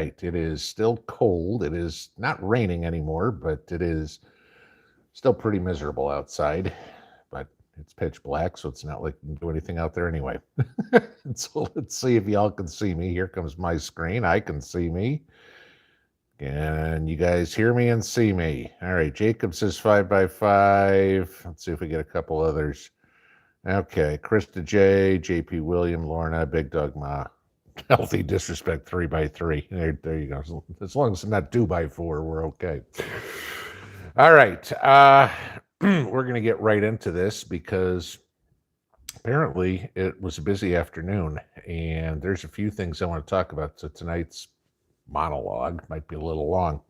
It is still cold. It is not raining anymore, but it is still pretty miserable outside. But it's pitch black, so it's not like you can do anything out there anyway. So let's see if y'all can see me. Here comes my screen. I can see me. Can you guys hear me and see me? All right, Jacob says 5x5. Let's see if we get a couple others. Okay, Krista J, JP William, Lorna, Big Dog Ma. Healthy disrespect 3x3. There you go. As long as it's not 2x4, we're okay. All right. We're going to get right into this because apparently it was a busy afternoon and there's a few things I want to talk about. So tonight's monologue might be a little long.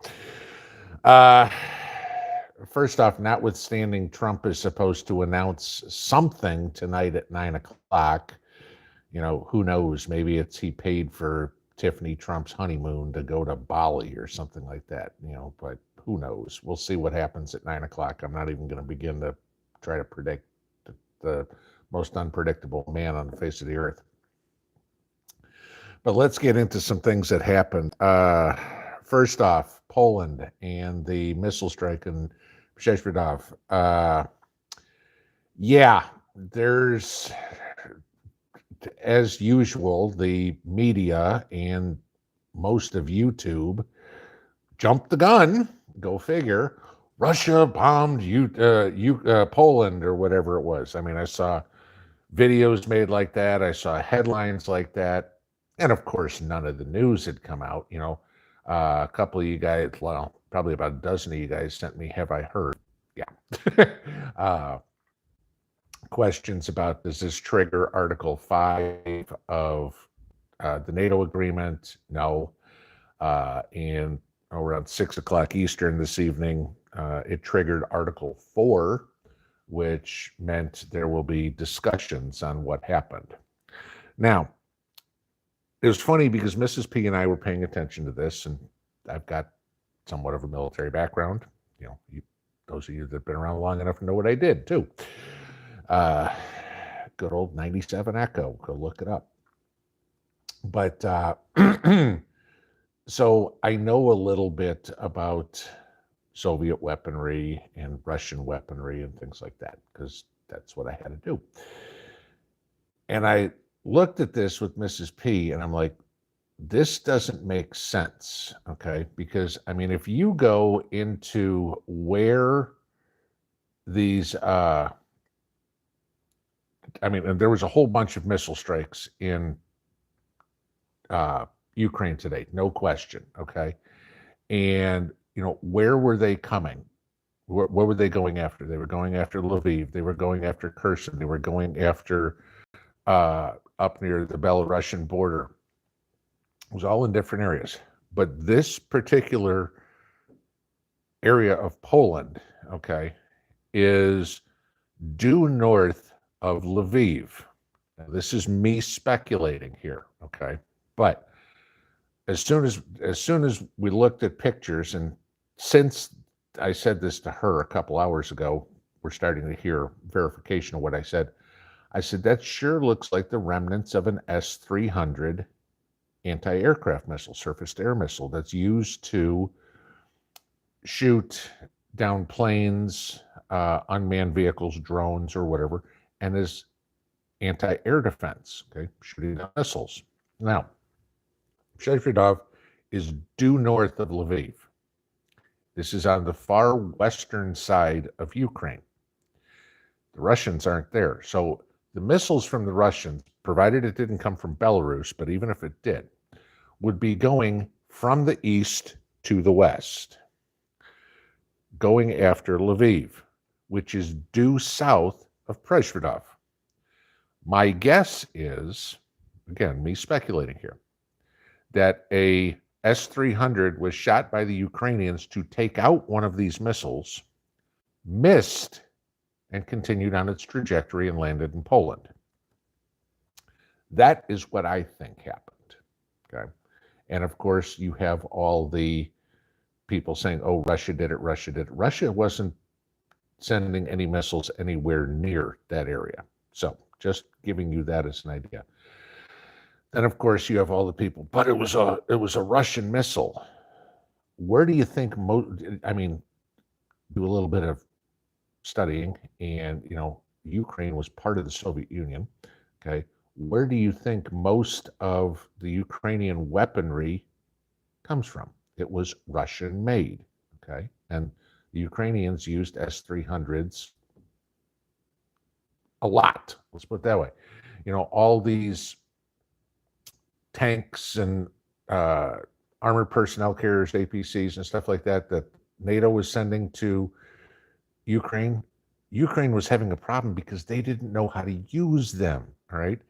First off, notwithstanding Trump is supposed to announce something tonight at 9 o'clock, who knows? Maybe it's he paid for Tiffany Trump's honeymoon to go to Bali or something like that, but who knows? We'll see what happens at 9 o'clock. I'm not even going to begin to try to predict the most unpredictable man on the face of the earth. But let's get into some things that happened. First off, Poland and the missile strike in Przewidów. Yeah, there's, as usual, the media and most of YouTube jumped the gun. Go figure. Russia bombed Poland or whatever it was. I mean, I saw videos made like that. I saw headlines like that. And of course, none of the news had come out. A couple of you guys, well, probably about a dozen of you guys sent me, have I heard? Yeah. Questions about, does this trigger Article 5 of the NATO agreement? No. And around 6 o'clock Eastern this evening, it triggered Article 4, which meant there will be discussions on what happened. Now, it was funny because Mrs. P and I were paying attention to this, and I've got somewhat of a military background. Those of you that have been around long enough to know what I did, too. Good old 97 Echo. Go look it up. But so I know a little bit about Soviet weaponry and Russian weaponry and things like that, because that's what I had to do. And I looked at this with Mrs. P and I'm like, this doesn't make sense, okay? Because, I mean, if you go into where these, and there was a whole bunch of missile strikes in Ukraine today, no question, okay? And, where were they coming? What were they going after? They were going after Lviv. They were going after Kherson. They were going after up near the Belarusian border. It was all in different areas. But this particular area of Poland, okay, is due north of Lviv. Now, this is me speculating here, okay? But as soon as we looked at pictures, and since I said this to her a couple hours ago, we're starting to hear verification of what I said. I said, that sure looks like the remnants of an S-300 anti-aircraft missile, surface-to-air missile, that's used to shoot down planes, unmanned vehicles, drones, or whatever, and is anti-air defense, okay, shooting down missiles. Now, Przewidów is due north of Lviv. This is on the far western side of Ukraine. The Russians aren't there. So the missiles from the Russians, provided it didn't come from Belarus, but even if it did, would be going from the east to the west, going after Lviv, which is due south of Przewidów. My guess is, again, me speculating here, that a S-300 was shot by the Ukrainians to take out one of these missiles, missed, and continued on its trajectory and landed in Poland. That is what I think happened, okay? And of course, you have all the people saying, oh, Russia did it, Russia did it. Russia wasn't sending any missiles anywhere near that area. So just giving you that as an idea. And of course, you have all the people, but it was a Russian missile. Where do you think I mean, do a little bit of studying, and Ukraine was part of the Soviet Union. Okay, where do you think most of the Ukrainian weaponry comes from? It was Russian made. Okay, and the Ukrainians used S-300s a lot. Let's put it that way. All these tanks and armored personnel carriers, APCs, and stuff like that NATO was sending to Ukraine. Ukraine was having a problem because they didn't know how to use them. All right.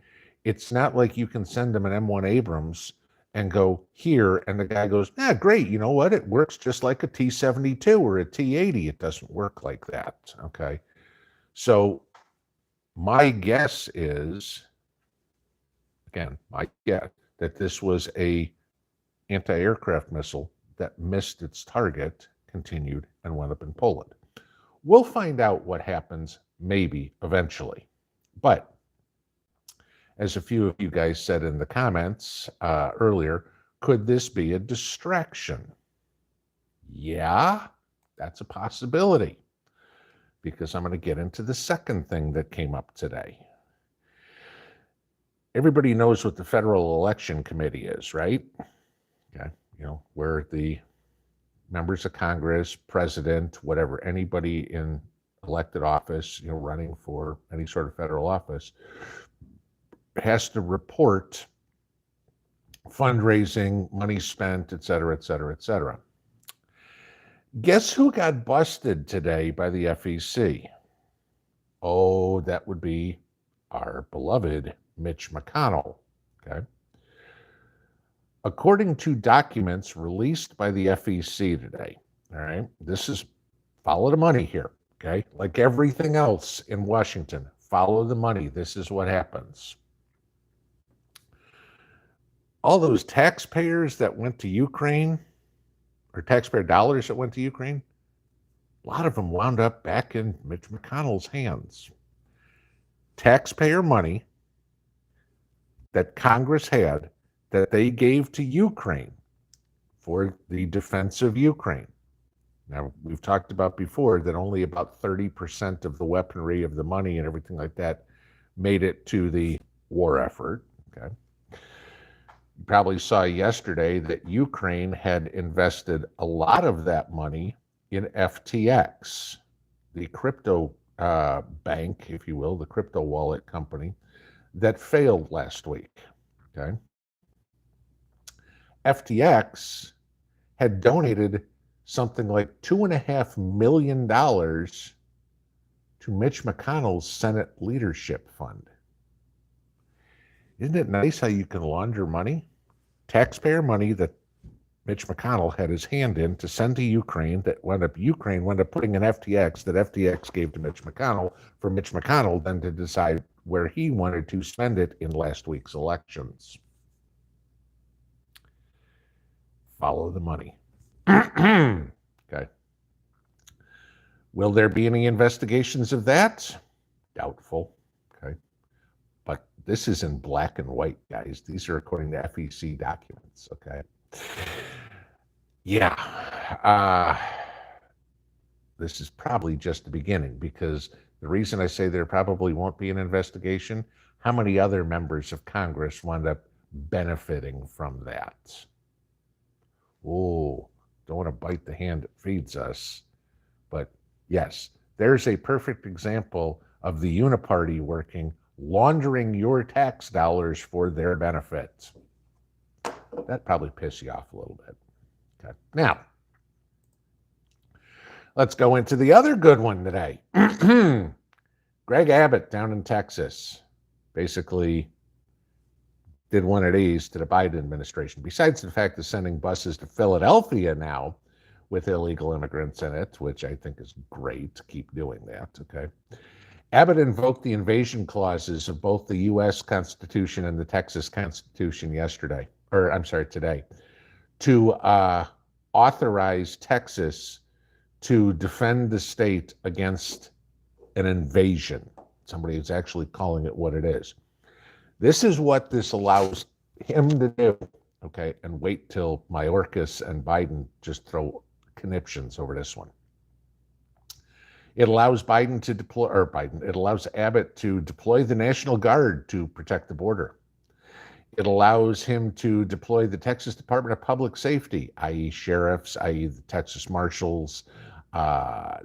It's not like you can send them an M1 Abrams and go here, and the guy goes, great. You know what? It works just like a T-72 or a T-80. It doesn't work like that. Okay. So my guess is, again, that this was a anti-aircraft missile that missed its target, continued, and went up in Poland. We'll find out what happens maybe eventually. But as a few of you guys said in the comments earlier, could this be a distraction? Yeah, that's a possibility, because I'm going to get into the second thing that came up today. Everybody knows what the Federal Election Committee is, right? Okay, where the members of Congress, president, whatever, anybody in elected office, running for any sort of federal office, has to report fundraising, money spent, et cetera, et cetera, et cetera. Guess who got busted today by the FEC? Oh, that would be our beloved Mitch McConnell. Okay. According to documents released by the FEC today, all right, this is follow the money here, okay? Like everything else in Washington, follow the money. This is what happens. All those taxpayers that went to Ukraine, or taxpayer dollars that went to Ukraine, a lot of them wound up back in Mitch McConnell's hands. Taxpayer money that Congress had that they gave to Ukraine for the defense of Ukraine. Now, we've talked about before that only about 30% of the weaponry, of the money and everything like that made it to the war effort. Okay. You probably saw yesterday that Ukraine had invested a lot of that money in FTX, the crypto bank, if you will, the crypto wallet company that failed last week. Okay. FTX had donated something like $2.5 million to Mitch McConnell's Senate Leadership Fund. Isn't it nice how you can launder money? Taxpayer money that Mitch McConnell had his hand in to send to Ukraine, that Ukraine wound up putting in FTX, that FTX gave to Mitch McConnell, for Mitch McConnell then to decide where he wanted to spend it in last week's elections. Follow the money. Okay. Will there be any investigations of that? Doubtful. Okay. But this is in black and white, guys. These are according to FEC documents. Okay. Yeah. This is probably just the beginning, because the reason I say there probably won't be an investigation, how many other members of Congress wound up benefiting from that? Oh, don't want to bite the hand that feeds us. But yes, there's a perfect example of the uniparty working, laundering your tax dollars for their benefit. That probably piss you off a little bit. Okay. Now, let's go into the other good one today. Greg Abbott down in Texas basically did one of these to the Biden administration. Besides the fact of sending buses to Philadelphia now with illegal immigrants in it, which I think is great. Keep doing that, okay? Abbott invoked the invasion clauses of both the U.S. Constitution and the Texas Constitution today, to authorize Texas to defend the state against an invasion. Somebody is actually calling it what it is. This is what this allows him to do, okay, and wait till Mayorkas and Biden just throw conniptions over this one. It allows Biden to deploy, or Biden, it allows Abbott to deploy the National Guard to protect the border. It allows him to deploy the Texas Department of Public Safety, i.e. sheriffs, i.e. the Texas Marshals, uh,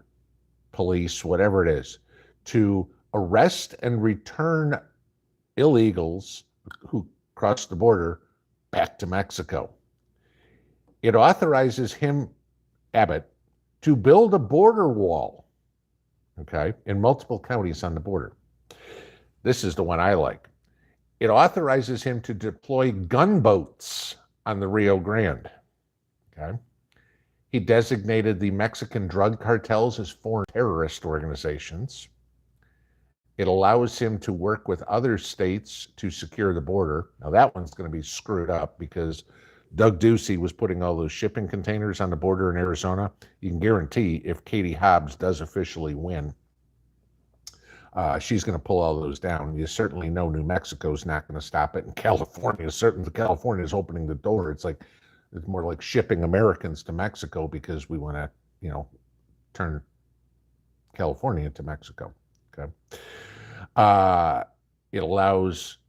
police, whatever it is, to arrest and return illegals who cross the border back to Mexico. It authorizes him, Abbott, to build a border wall, okay, in multiple counties on the border. This is the one I like. It authorizes him to deploy gunboats on the Rio Grande, okay? He designated the Mexican drug cartels as foreign terrorist organizations. It allows him to work with other states to secure the border. Now that one's going to be screwed up because Doug Ducey was putting all those shipping containers on the border in Arizona. You can guarantee if Katie Hobbs does officially win, she's going to pull all those down. You certainly know New Mexico's not going to stop it, and California is opening the door. It's more like shipping Americans to Mexico because we want to, turn California into Mexico. Okay. It allows,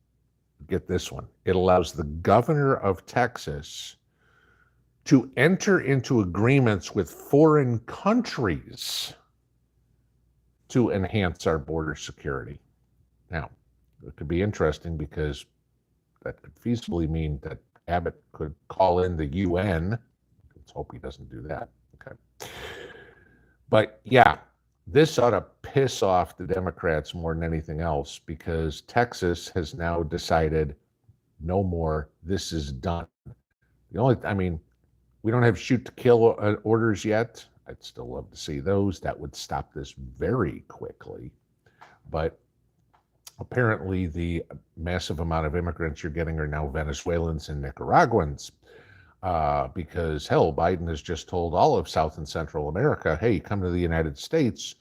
get this one, it allows the governor of Texas to enter into agreements with foreign countries to enhance our border security. Now, it could be interesting because that could feasibly mean that Abbott could call in the UN. Let's hope he doesn't do that. Okay. But yeah, this ought to piss off the Democrats more than anything else because Texas has now decided no more. This is done. We don't have shoot to kill orders yet. I'd still love to see those. That would stop this very quickly. But apparently the massive amount of immigrants you're getting are now Venezuelans and Nicaraguans. Because hell, Biden has just told all of South and Central America, hey, come to the United States,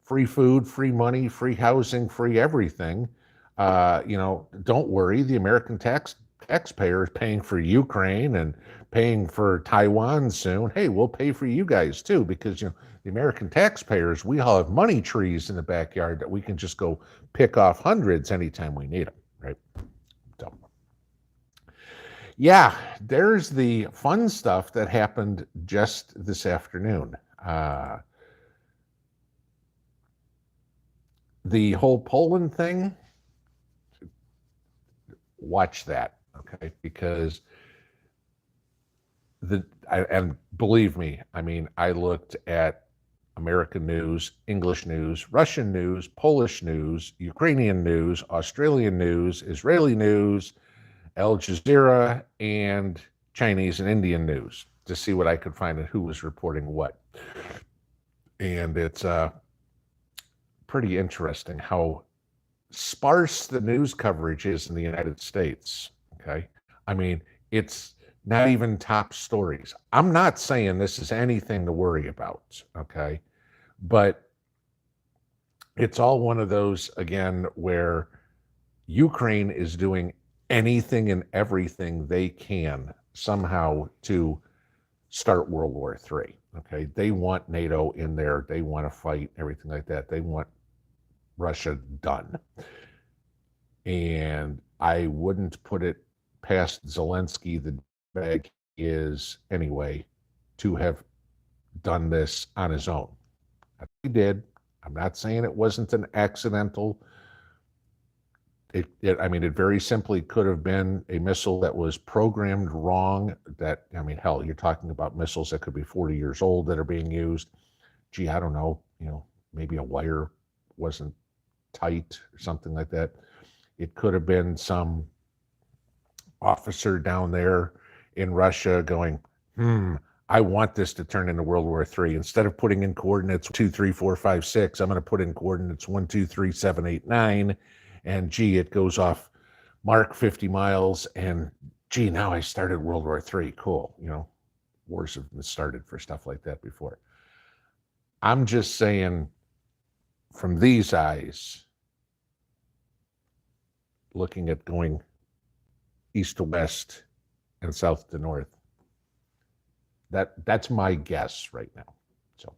free food, free money, free housing, free everything. Don't worry, the American taxpayer is paying for Ukraine and paying for Taiwan soon. Hey, we'll pay for you guys too, because the American taxpayers, we all have money trees in the backyard that we can just go pick off hundreds anytime we need them, right? So, yeah, there's the fun stuff that happened just this afternoon. The whole Poland thing, watch that, okay? Because and believe me, I looked at American news, English news, Russian news, Polish news, Ukrainian news, Australian news, Israeli news, Al Jazeera, and Chinese and Indian news to see what I could find and who was reporting what. And it's pretty interesting how sparse the news coverage is in the United States, okay? It's not even top stories. I'm not saying this is anything to worry about, okay? But it's all one of those, again, where Ukraine is doing anything and everything they can somehow to start World War III, okay? They want NATO in there. They want to fight, everything like that. They want Russia done. And I wouldn't put it past Zelensky, the bag is anyway, to have done this on his own. He did. I'm not saying it wasn't an accidental. It very simply could have been a missile that was programmed wrong. Hell, you're talking about missiles that could be 40 years old that are being used. Gee, I don't know, maybe a wire wasn't tight or something like that. It could have been some officer down there in Russia going, I want this to turn into World War III. Instead of putting in coordinates 2, 3, 4, 5, 6, I'm going to put in coordinates 1, 2, 3, 7, 8, 9. And gee, it goes off mark 50 miles. And gee, now I started World War III. Cool. Wars have been started for stuff like that before. I'm just saying, from these eyes, looking at going east to west and south to north. That's my guess right now. So,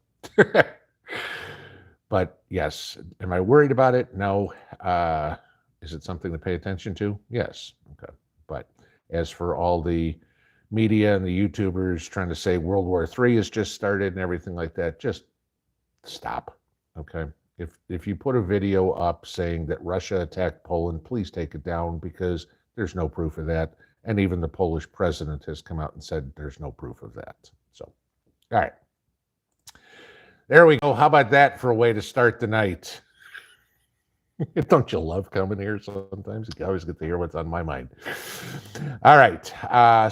but yes, am I worried about it? No. Is it something to pay attention to? Yes. Okay. But as for all the media and the YouTubers trying to say World War III has just started and everything like that, just stop. Okay. If you put a video up saying that Russia attacked Poland, please take it down because there's no proof of that. And even the Polish president has come out and said there's no proof of that. So, all right. There we go. How about that for a way to start the night? Don't you love coming here sometimes? You always get to hear what's on my mind. All right.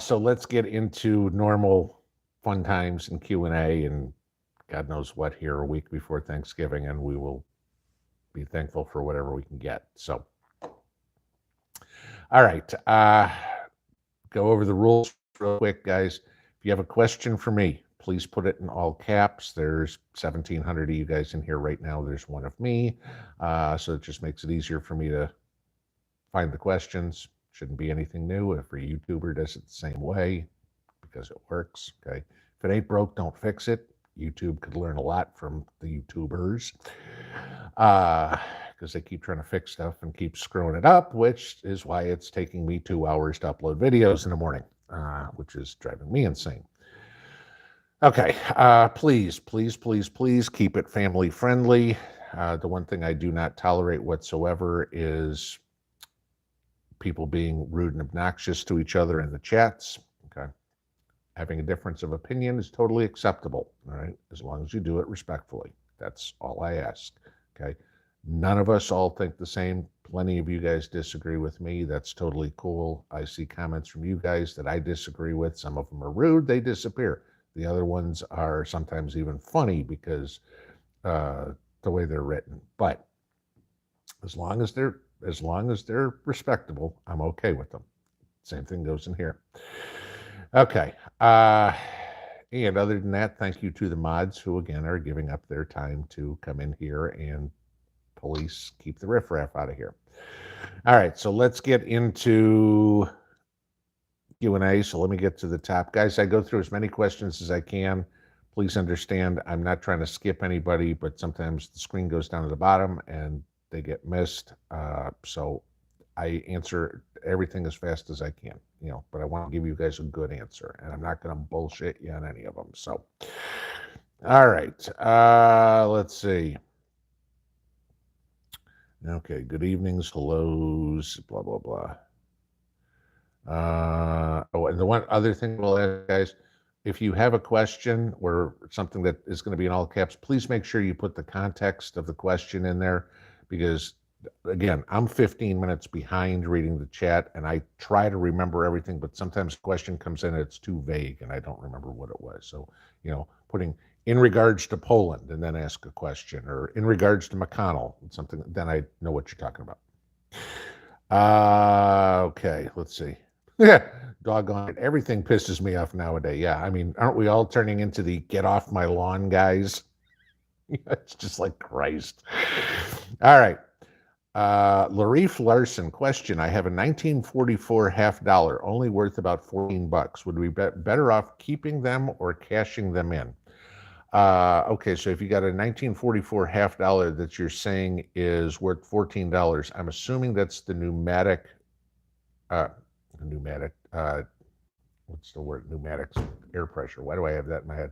So let's get into normal fun times and Q&A and God knows what here a week before Thanksgiving, and we will be thankful for whatever we can get. So, all right. Go over the rules real quick, guys. If you have a question for me, please put it in all caps. There's 1,700 of you guys in here right now. There's one of me. So it just makes it easier for me to find the questions. Shouldn't be anything new. Every YouTuber does it the same way because it works. Okay. If it ain't broke, don't fix it. YouTube could learn a lot from the YouTubers because they keep trying to fix stuff and keep screwing it up, which is why it's taking me 2 hours to upload videos in the morning, which is driving me insane. Okay, please keep it family friendly. The one thing I do not tolerate whatsoever is people being rude and obnoxious to each other in the chats. Okay. Having a difference of opinion is totally acceptable, all right, as long as you do it respectfully. That's all I ask, okay? None of us all think the same. Plenty of you guys disagree with me. That's totally cool. I see comments from you guys that I disagree with. Some of them are rude. They disappear. The other ones are sometimes even funny because the way they're written. But as long as they're respectable, I'm okay with them. Same thing goes in here. Okay. And other than that, thank you to the mods who, again, are giving up their time to come in here and police keep the riffraff out of here. All right, so let's get into Q&A. So let me get to the top. Guys, I go through as many questions as I can. Please understand, I'm not trying to skip anybody, but sometimes the screen goes down to the bottom and they get missed. So I answer everything as fast as I can, but I want to give you guys a good answer, and I'm not going to bullshit you on any of them. So, all right, let's see. Okay, good evenings, hellos, blah, blah, blah. Oh, and the one other thing we'll ask, guys, if you have a question or something that is going to be in all caps, please make sure you put the context of the question in there because again, I'm 15 minutes behind reading the chat and I try to remember everything, but sometimes a question comes in and it's too vague and I don't remember what it was. So, putting in regards to Poland and then ask a question, or in regards to McConnell, something, then I know what you're talking about. Okay, let's see. Yeah, doggone it. Everything pisses me off nowadays. Yeah, I mean, aren't we all turning into the get off my lawn guys? It's just like Christ. All right. Larif Larson, question. I have a 1944 half dollar, only worth about $14. Would we be better off keeping them or cashing them in? Okay, so if you got a 1944 half dollar that you're saying is worth $14, I'm assuming that's the pneumatic, what's the word? Pneumatics, air pressure. Why do I have that in my head?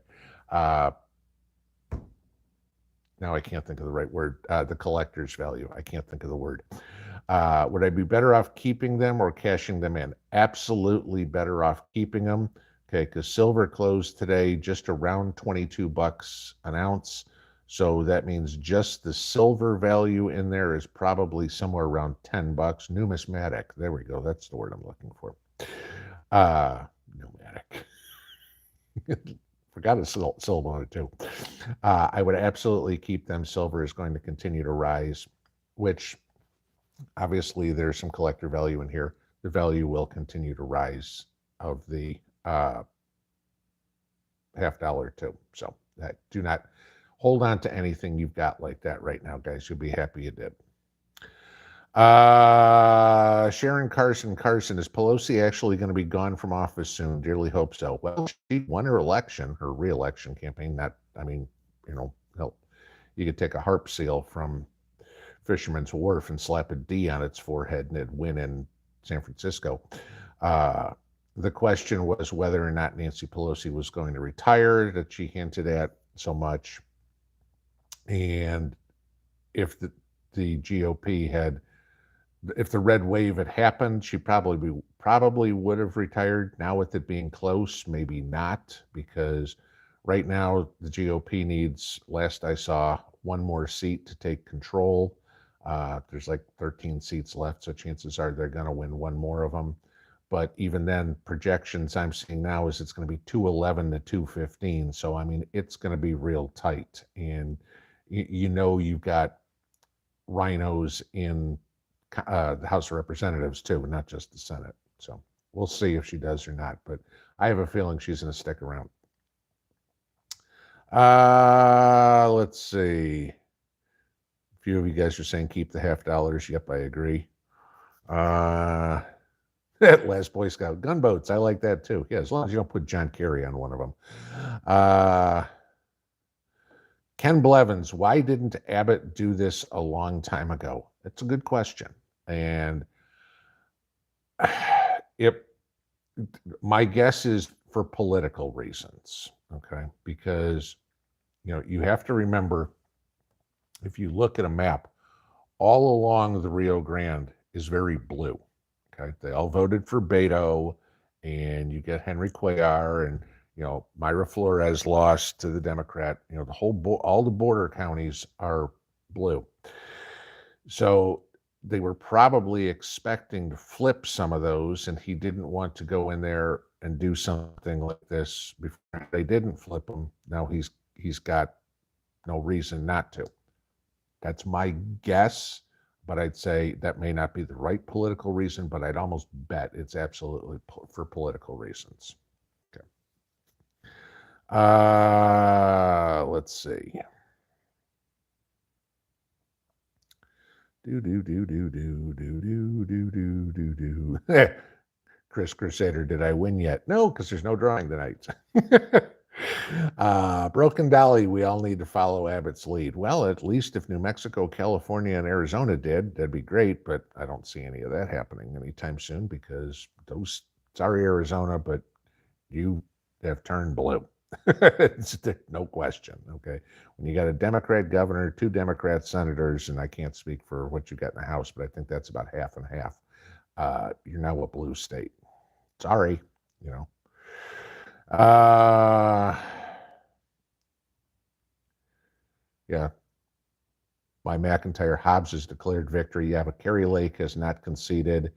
Now I can't think of the right word. The collector's value. I can't think of the word. Would I be better off keeping them or cashing them in? Absolutely better off keeping them. Okay, because silver closed today just around $22 an ounce. So that means just the silver value in there is probably somewhere around $10. Numismatic. There we go. That's the word I'm looking for. Pneumatic. Forgot a syllable on it too. I would absolutely keep them. Silver is going to continue to rise, which obviously there's some collector value in here. The value will continue to rise of the half dollar too. So do not hold on to anything you've got like that right now, guys. You'll be happy you did. Sharon Carson, is Pelosi actually going to be gone from office soon? Dearly hope so. Well, she won her election, her re-election campaign. Hell, you could take a harp seal from Fisherman's Wharf and slap a D on its forehead and it'd win in San Francisco. Uh, the question was whether or not Nancy Pelosi was going to retire, that she hinted at so much. And if the GOP had, if the red wave had happened, she probably would have retired. Now with it being close, maybe not, because right now the GOP needs, last I saw, one more seat to take control. There's like 13 seats left, so chances are they're going to win one more of them. But even then, projections I'm seeing now is it's going to be 211 to 215. So I mean, it's going to be real tight, and you've got rhinos in the House of Representatives too, not just the Senate. So we'll see if she does or not, but I have a feeling she's going to stick around. Let's see. A few of you guys are saying keep the $50. Yep, I agree. That last Boy Scout gunboats, I like that too. Yeah, as long as you don't put John Kerry on one of them. Ken Blevins, why didn't Abbott do this a long time ago? That's a good question. And my guess is for political reasons, okay? Because, you have to remember, if you look at a map, all along the Rio Grande is very blue, okay? They all voted for Beto, and you get Henry Cuellar, and Myra Flores lost to the Democrat. All the border counties are blue. So they were probably expecting to flip some of those, and he didn't want to go in there and do something like this before. They didn't flip them. Now he's got no reason not to. That's my guess, but I'd say that may not be the right political reason, but I'd almost bet it's absolutely for political reasons. Let's see. Chris Crusader, did I win yet? No, because there's no drawing tonight. Broken Dolly, we all need to follow Abbott's lead. Well, at least if New Mexico, California, and Arizona did, that'd be great, but I don't see any of that happening anytime soon because sorry, Arizona, but you have turned blue. No question. Okay. When you got a Democrat governor, 2 Democrat senators, and I can't speak for what you got in the House, but I think that's about half and half. You're now a blue state. Sorry, yeah. My McIntyre, Hobbs has declared victory. Yeah, but Kerry Lake has not conceded,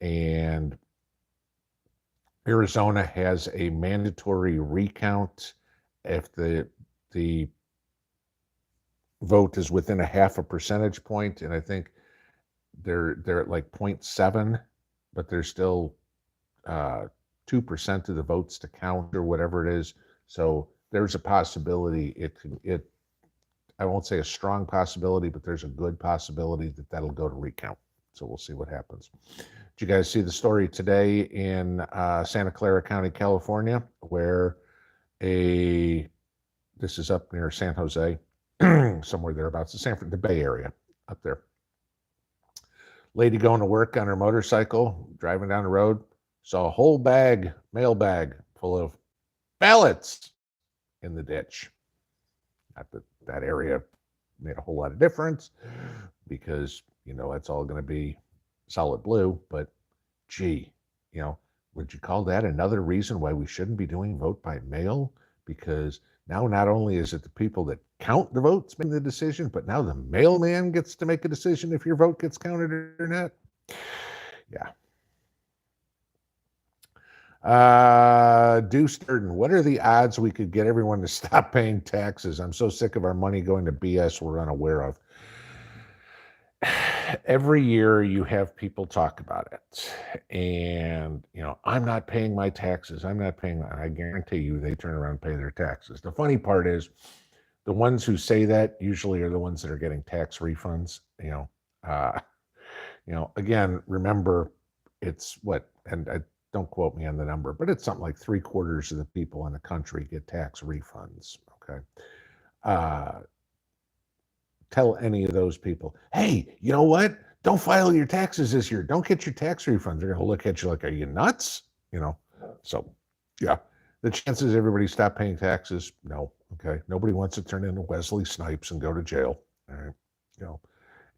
and Arizona has a mandatory recount if the vote is within a half a percentage point, and I think they're at like 0.7, but there's still 2% of the votes to count or whatever it is. So there's a possibility I won't say a strong possibility, but there's a good possibility that'll go to recount. So we'll see what happens. Did you guys see the story today in Santa Clara County, California, where this is up near San Jose, somewhere thereabouts, the Bay Area up there. Lady going to work on her motorcycle, driving down the road, saw a whole mail bag full of ballots in the ditch. Not that area made a whole lot of difference because, it's all going to be solid blue, but gee, would you call that another reason why we shouldn't be doing vote by mail? Because now not only is it the people that count the votes making the decision, but now the mailman gets to make a decision if your vote gets counted or not. Yeah. Deuce Durden, what are the odds we could get everyone to stop paying taxes? I'm so sick of our money going to BS we're unaware of. Every year you have people talk about it, and I'm not paying my taxes. I'm not paying. I guarantee you, they turn around and pay their taxes. The funny part is, the ones who say that usually are the ones that are getting tax refunds. Again, remember, it's what, and don't quote me on the number, but it's something like 3/4 of the people in the country get tax refunds. Okay. Uh, Tell any of those people, hey, you know what? Don't file your taxes this year. Don't get your tax refunds. They're going to look at you like, are you nuts? So yeah, the chances everybody stop paying taxes, no. Okay. Nobody wants to turn into Wesley Snipes and go to jail. All right. You know,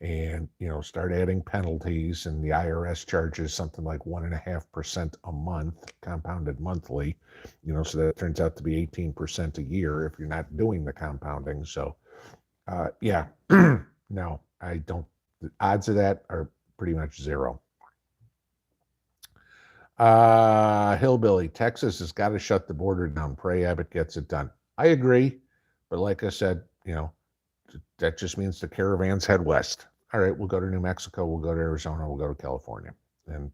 and start adding penalties, and the IRS charges something like 1.5% a month, compounded monthly, so that turns out to be 18% a year if you're not doing the compounding. So yeah, no, I don't. The odds of that are pretty much zero. Hillbilly, Texas has got to shut the border down. Pray Abbott gets it done. I agree, but like I said, that just means the caravans head west. All right, we'll go to New Mexico, we'll go to Arizona, we'll go to California, and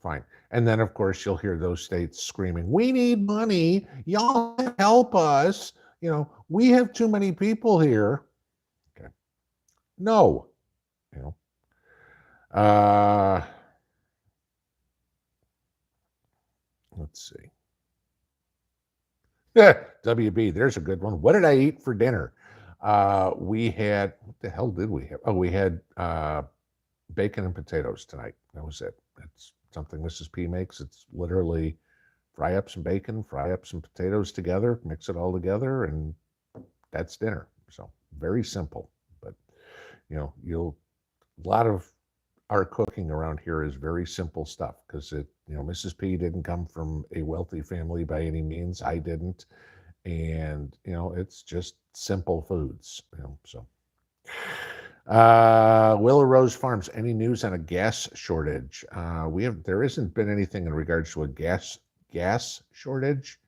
fine. And then of course you'll hear those states screaming, "We need money, y'all help us. We have too many people here." Okay, no, you know. Let's see. WB, there's a good one. What did I eat for dinner? We had, what the hell did we have? Oh, we had bacon and potatoes tonight. That was it. It's something Mrs. P makes. It's literally fry up some bacon, fry up some potatoes together, mix it all together, and that's dinner. So very simple. But a lot of our cooking around here is very simple stuff because Mrs. P didn't come from a wealthy family by any means. I didn't. And, it's just simple foods, so. Willow Rose Farms, any news on a gas shortage? There isn't been anything in regards to a gas shortage.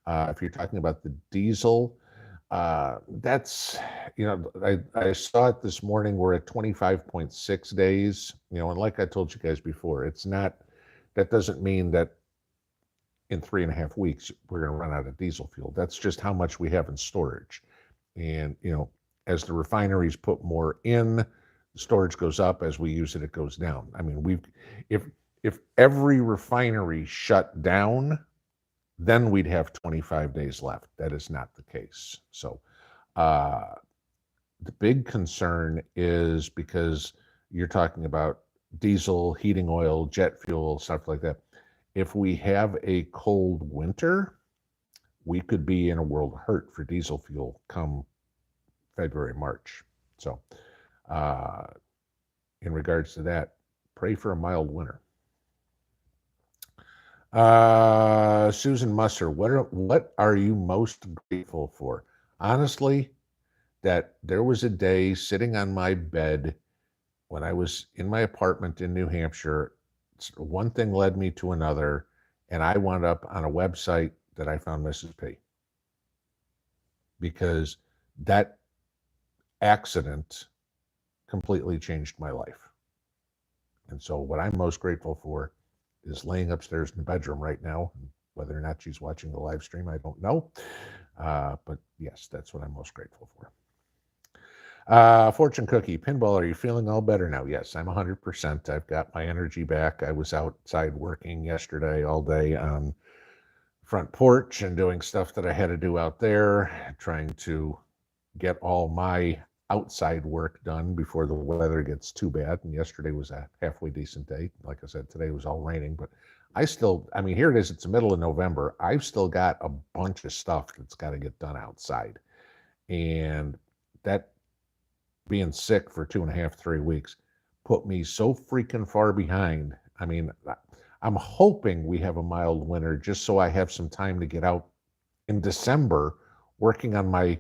If you're talking about the diesel, that's, I saw it this morning. We're at 25.6 days, and like I told you guys before, that doesn't mean that in 3.5 weeks we're going to run out of diesel fuel. That's just how much we have in storage. And, as the refineries put more in, the storage goes up. As we use it, it goes down. I mean, if every refinery shut down, then we'd have 25 days left. That is not the case. So the big concern is because you're talking about diesel, heating oil, jet fuel, stuff like that. If we have a cold winter, we could be in a world of hurt for diesel fuel come February, March. So in regards to that, pray for a mild winter. Susan Musser, what are you most grateful for? Honestly, that there was a day sitting on my bed when I was in my apartment in New Hampshire. One thing led me to another, and I wound up on a website that I found Mrs. P. Because that accident completely changed my life. And so what I'm most grateful for is laying upstairs in the bedroom right now. Whether or not she's watching the live stream, I don't know. But yes, that's what I'm most grateful for. Fortune Cookie, Pinball, are you feeling all better now? Yes, I'm 100%. I've got my energy back. I was outside working yesterday all day on front porch and doing stuff that I had to do out there, trying to get all my outside work done before the weather gets too bad. And yesterday was a halfway decent day. Like I said, today was all raining, but here it is, it's the middle of November. I've still got a bunch of stuff that's got to get done outside. And that being sick for 2.5, 3 weeks put me so freaking far behind. I mean, I'm hoping we have a mild winter just so I have some time to get out in December working on my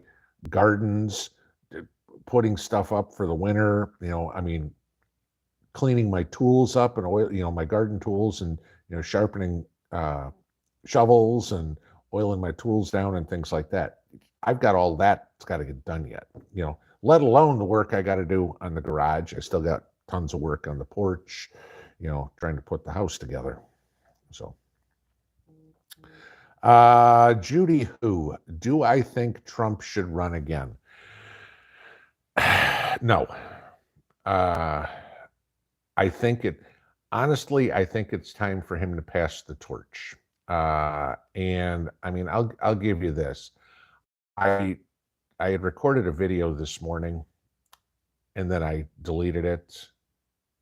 gardens, putting stuff up for the winter, cleaning my tools up and oil, my garden tools, and, sharpening shovels and oiling my tools down and things like that. I've got all that's got to get done yet, let alone the work I got to do on the garage. I still got tons of work on the porch, trying to put the house together. So, Judy, do I think Trump should run again? No. I think it honestly, I think it's time for him to pass the torch. And I mean, I'll give you this. I I had recorded a video this morning and then I deleted it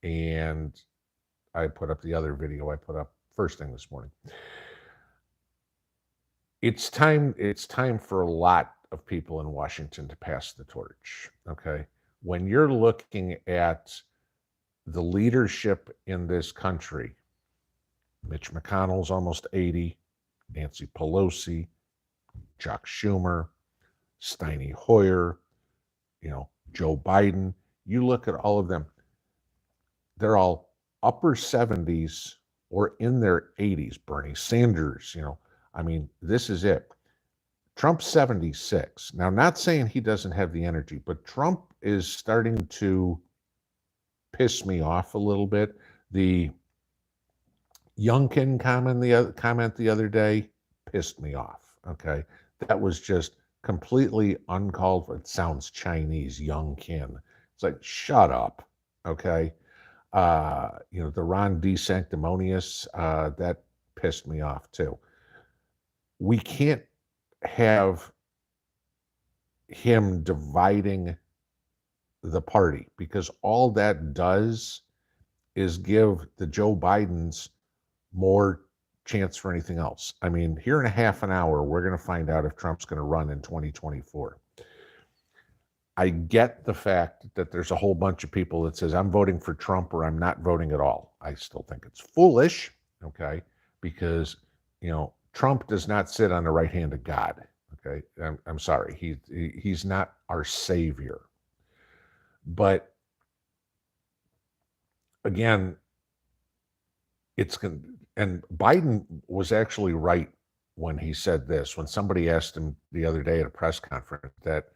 and I put up the other video I put up first thing this morning. It's time for a lot of people in Washington to pass the torch, okay? When you're looking at the leadership in this country, Mitch McConnell's almost 80, Nancy Pelosi, Chuck Schumer, Steny Hoyer, Joe Biden, you look at all of them, they're all upper 70s or in their 80s. Bernie Sanders, I mean, this is it. Trump's 76. Now, not saying he doesn't have the energy, but Trump is starting to piss me off a little bit. The Youngkin comment the other day pissed me off. Okay, that was just completely uncalled for. It sounds Chinese, Youngkin. It's like, shut up. Okay, the Ron DeSanctimonious, that pissed me off too. We can't have him dividing the party because all that does is give the Joe Bidens more chance for anything else. I mean, here in a half an hour, we're going to find out if Trump's going to run in 2024. I get the fact that there's a whole bunch of people that says, I'm voting for Trump or I'm not voting at all. I still think it's foolish, okay, because, Trump does not sit on the right hand of God, okay? I'm sorry. He's not our savior. But again, and Biden was actually right when he said this, when somebody asked him the other day at a press conference that,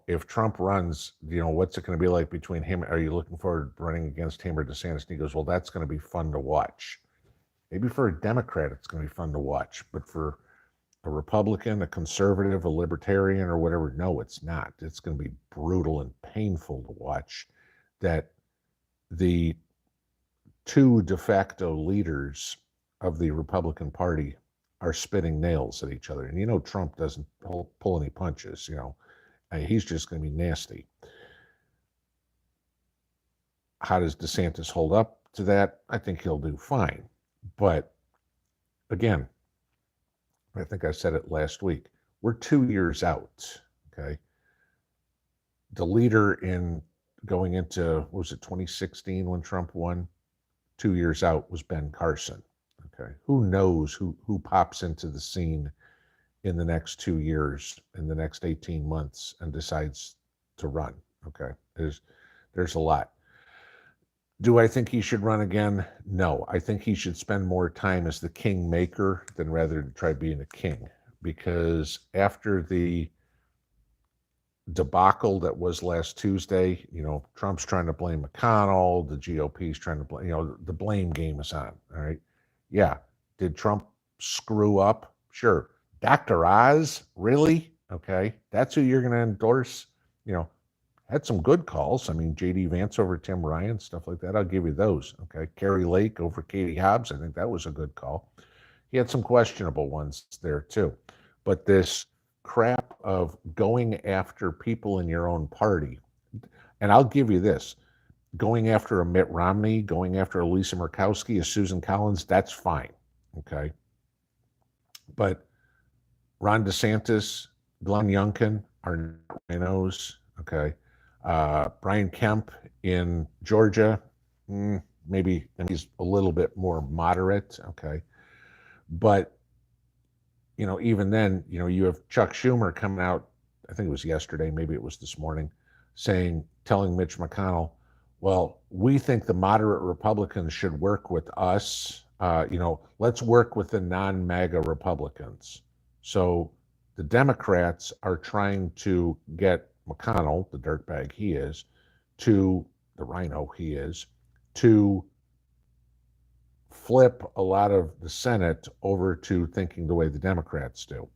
if Trump runs, what's it going to be like between him? Are you looking forward to running against him or DeSantis? And he goes, well, that's going to be fun to watch. Maybe for a Democrat, it's going to be fun to watch, but for a Republican, a conservative, a libertarian, or whatever, no, it's not. It's going to be brutal and painful to watch that the two de facto leaders of the Republican Party are spitting nails at each other. And Trump doesn't pull any punches, he's just going to be nasty. How does DeSantis hold up to that? I think he'll do fine. But again, I think I said it last week, we're 2 years out, okay? The leader in going into, what was it, 2016 when Trump won? 2 years out was Ben Carson, okay? Who knows who pops into the scene in the next 2 years, in the next 18 months, and decides to run, okay? There's a lot. Do I think he should run again? No. I think he should spend more time as the kingmaker than rather to try being a king. Because after the debacle that was last Tuesday, Trump's trying to blame McConnell, the GOP's trying to blame, the blame game is on, all right? Yeah. Did Trump screw up? Sure. Dr. Oz? Really? Okay. That's who you're going to endorse? Had some good calls. I mean, J.D. Vance over Tim Ryan, stuff like that. I'll give you those, okay? Carrie Lake over Katie Hobbs. I think that was a good call. He had some questionable ones there, too. But this crap of going after people in your own party, and I'll give you this, going after a Mitt Romney, going after a Lisa Murkowski, a Susan Collins, that's fine, okay? But Ron DeSantis, Glenn Youngkin are not rhinos, okay? Brian Kemp in Georgia, maybe he's a little bit more moderate, okay? But, even then, you have Chuck Schumer coming out, I think it was yesterday, maybe it was this morning, telling Mitch McConnell, well, we think the moderate Republicans should work with us. Let's work with the non-MAGA Republicans. So the Democrats are trying to get McConnell, the dirtbag he is, the rhino he is, to flip a lot of the Senate over to thinking the way the Democrats do,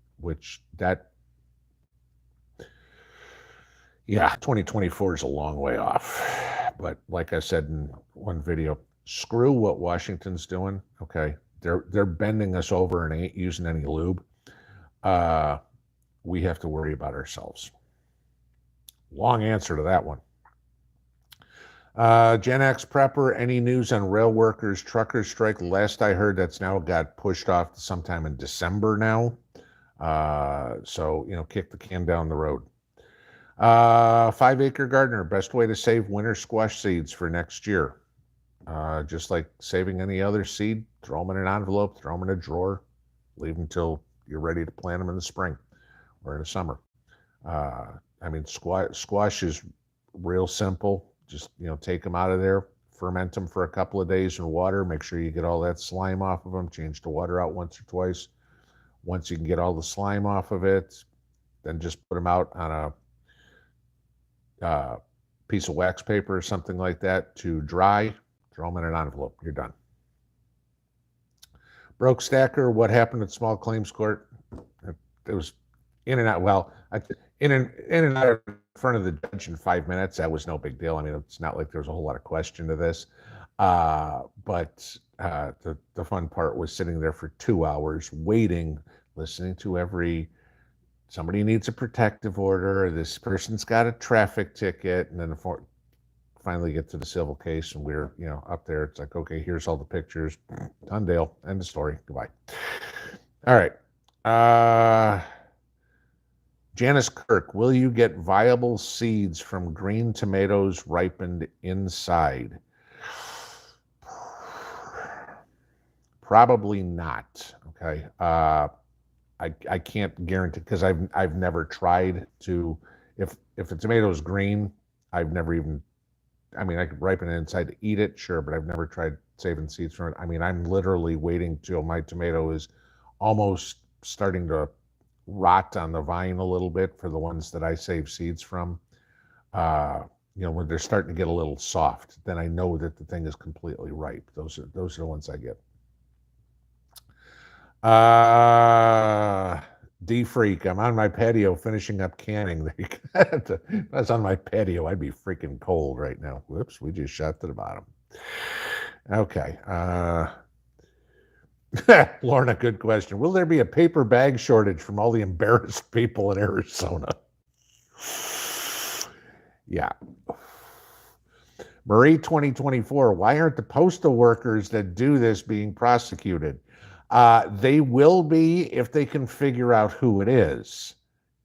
2024 is a long way off. But like I said in one video, screw what Washington's doing. Okay, they're bending us over and ain't using any lube. We have to worry about ourselves. Long answer to that one. Gen X Prepper, any news on rail workers, truckers strike? Last I heard, that's now got pushed off to sometime in December now. So, kick the can down the road. 5 Acre Gardener, best way to save winter squash seeds for next year. Just like saving any other seed, throw them in an envelope, throw them in a drawer, leave them until you're ready to plant them in the spring or in the summer. Squash is real simple. Just, take them out of there, ferment them for a couple of days in water, make sure you get all that slime off of them, change the water out once or twice. Once you can get all the slime off of it, then just put them out on a piece of wax paper or something like that to dry, throw them in an envelope, you're done. Broke Stacker, what happened at small claims court? It was in and out, in and out in front of the judge in 5 minutes. That was no big deal. I mean, it's not like there was a whole lot of question to this. But the fun part was sitting there for 2 hours waiting, listening to somebody needs a protective order, or this person's got a traffic ticket, and then finally get to the civil case, and we're up there. It's like, okay, here's all the pictures. Done deal. End of story. Goodbye. All right. Janice Kirk, will you get viable seeds from green tomatoes ripened inside? Probably not. Okay. I can't guarantee, because I've never tried to. If a tomato is green, I've never even. I mean, I could ripen it inside to eat it, sure, but I've never tried saving seeds from it. I mean, I'm literally waiting till my tomato is almost starting to rot on the vine a little bit for the ones that I save seeds from. When they're starting to get a little soft, then I know that the thing is completely ripe. Those are the ones I get. D-Freak, I'm on my patio finishing up canning. If I was on my patio, I'd be freaking cold right now. Whoops, we just shot to the bottom. Okay. Lorna, good question. Will there be a paper bag shortage from all the embarrassed people in Arizona? Yeah. Marie 2024, why aren't the postal workers that do this being prosecuted? They will be if they can figure out who it is.